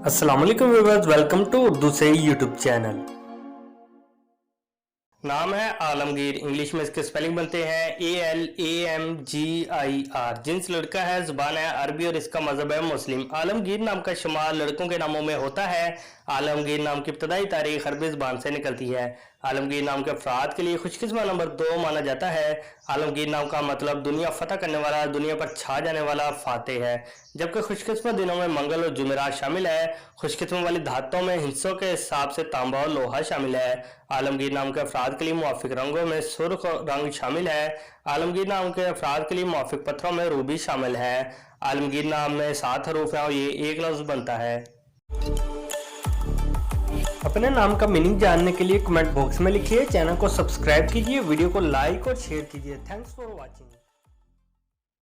अस्सलाम वालेकुम viewers, welcome to Urdu से यूट्यूब चैनल। नाम है आलमगीर। इंग्लिश में इसके स्पेलिंग बनते हैं ALAMGIR। जिन्स लड़का है, जुबान है अरबी और इसका मजहब है मुस्लिम। आलमगीर नाम का शुमार लड़कों के नामों में होता है। आलमगीर नाम की इब्तदाई तारीख अरबी जुबान से निकलती है। आलमगीर नाम के अफराद के लिए खुशकिस्मत नंबर 2 माना जाता है। आलमगीर नाम का मतलब दुनिया फतह करने वाला, दुनिया पर छा जाने वाला, फातेह है। जबकि खुशकिस्मत दिनों में मंगल और जुमेरात शामिल है। खुशकिस्मत वाली धातों में हिस्सों के हिसाब से तांबा और लोहा शामिल है। आलमगीर नाम के अफराद के लिए मुवाफिक रंगों में सुर्ख रंग शामिल है। आलमगीर नाम के अफराद के लिए मुवाफिक पत्थरों में रूबी शामिल है। आलमगीर नाम में 7 हरूफ है और ये एक लफ्ज बनता है। अपने नाम का मीनिंग जानने के लिए कमेंट बॉक्स में लिखिए। चैनल को सब्सक्राइब कीजिए, वीडियो को लाइक और शेयर कीजिए। Thanks for watching.